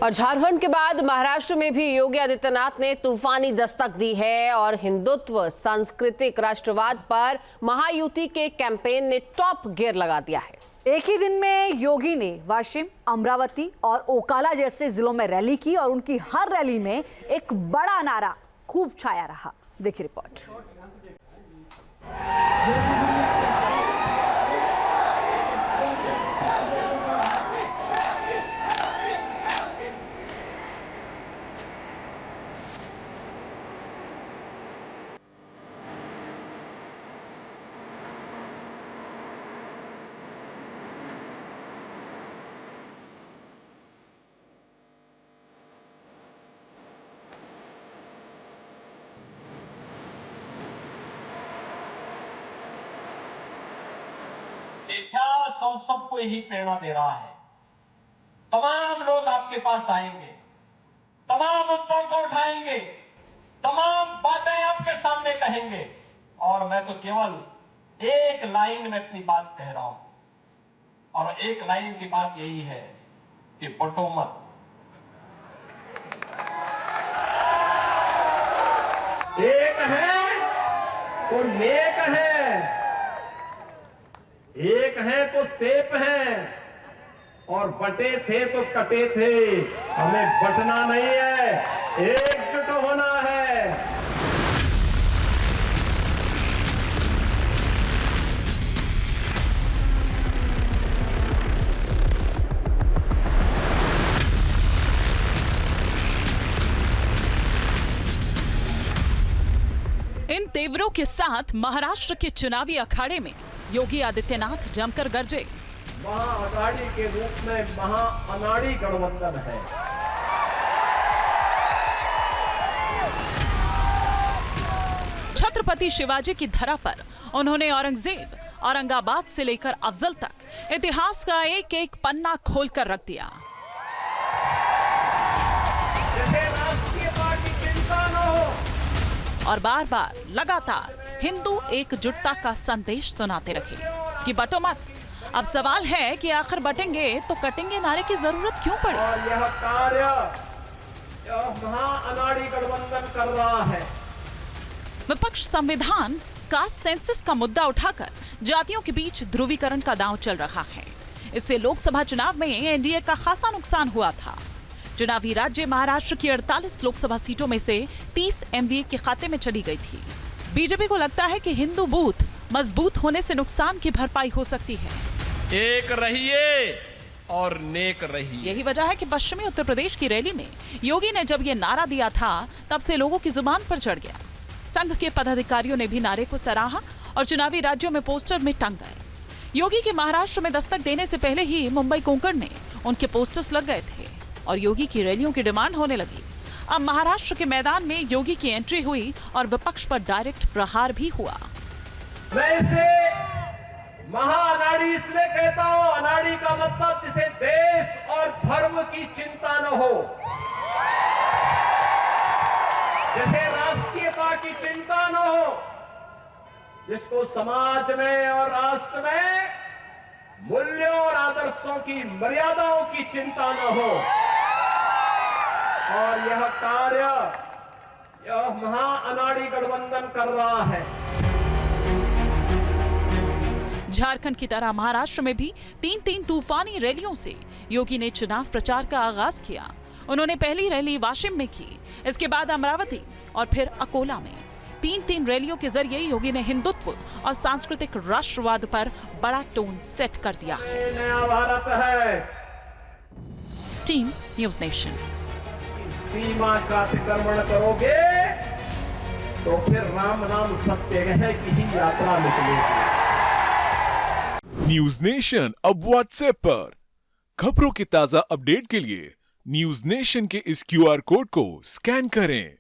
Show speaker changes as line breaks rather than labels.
और झारखंड के बाद महाराष्ट्र में भी योगी आदित्यनाथ ने तूफानी दस्तक दी है और हिंदुत्व, सांस्कृतिक राष्ट्रवाद पर महायुति के कैंपेन ने टॉप गियर लगा दिया है।
एक ही दिन में योगी ने वाशिम, अमरावती और ओकाला जैसे जिलों में रैली की और उनकी हर रैली में एक बड़ा नारा खूब छाया रहा। देखिए रिपोर्ट।
इतिहास हम सबको यही प्रेरणा दे रहा है। तमाम लोग आपके पास आएंगे, तमाम मुद्दों को उठाएंगे, तमाम बातें आपके सामने कहेंगे और मैं तो केवल एक लाइन में अपनी बात कह रहा हूं और एक लाइन की बात यही है कि बटो मत। एक है तो नेक है, एक है तो सेफ है और बटे थे तो कटे थे। हमें बटना नहीं है, एकजुट होना है।
इन तेवरों के साथ महाराष्ट्र के चुनावी अखाड़े में योगी आदित्यनाथ जमकर गरजे।
महाअनाड़ी के रूप में महाअनाड़ी गठबंधन है।
छत्रपति शिवाजी की धरा पर उन्होंने औरंगजेब, औरंगाबाद से लेकर अफजल तक इतिहास का एक एक पन्ना खोलकर रख दिया।
जैसे राष्ट्रीय पार्टी चिंता न हो
और बार बार लगातार हिंदू एकजुटता का संदेश सुनाते रहे कि बटो मत। अब सवाल है कि आखिर बटेंगे तो कटेंगे नारे की जरूरत क्यों पड़ी?
और यह कार्य महाअनाड़ी गठबंधन कर रहा है।
विपक्ष संविधान कास्ट सेंसस का मुद्दा उठाकर जातियों के बीच ध्रुवीकरण का दांव चल रहा है। इससे लोकसभा चुनाव में एनडीए का खासा नुकसान हुआ था। चुनावी राज्य महाराष्ट्र की 48 लोकसभा सीटों में से 30 एमवीए के खाते में चली गई थी। बीजेपी को लगता है कि हिंदू बूथ मजबूत होने से नुकसान की भरपाई हो सकती है।
एक रहिए और नेक रहिए।
यही वजह है कि पश्चिमी उत्तर प्रदेश की रैली में योगी ने जब ये नारा दिया था तब से लोगों की जुबान पर चढ़ गया। संघ के पदाधिकारियों ने भी नारे को सराहा और चुनावी राज्यों में पोस्टर में टंग गए। योगी के महाराष्ट्र में दस्तक देने से पहले ही मुंबई कोंकण में उनके पोस्टर्स लग गए थे और योगी की रैलियों की डिमांड होने लगी। अब महाराष्ट्र के मैदान में योगी की एंट्री हुई और विपक्ष पर डायरेक्ट प्रहार भी हुआ।
मैं इसे महाअनाड़ी इसलिए कहता हूं, अनाड़ी का मतलब जिसे देश और धर्म की चिंता न हो, जैसे राष्ट्रीयता की चिंता न हो, जिसको समाज में और राष्ट्र में मूल्यों और आदर्शों की मर्यादाओं की चिंता न हो। और यह कार्य यह महाअनाड़ी गठबंधन कर रहा है।
झारखंड की तरह महाराष्ट्र में भी 3 तूफानी रैलियों से योगी ने चुनाव प्रचार का आगाज किया। उन्होंने पहली रैली वाशिम में की, इसके बाद अमरावती और फिर अकोला में। 3 रैलियों के जरिए योगी ने हिंदुत्व और सांस्कृतिक राष्ट्रवाद पर बड़ा टोन सेट कर दिया है।
नया भारत है।
Team news nation.
सीमा का अतिक्रमण करोगे तो फिर राम नाम सत्याग्रह की ही यात्रा निकलेगी।
न्यूज नेशन अब व्हाट्सएप पर खबरों की ताजा अपडेट के लिए न्यूज नेशन के इस क्यूआर कोड को स्कैन करें।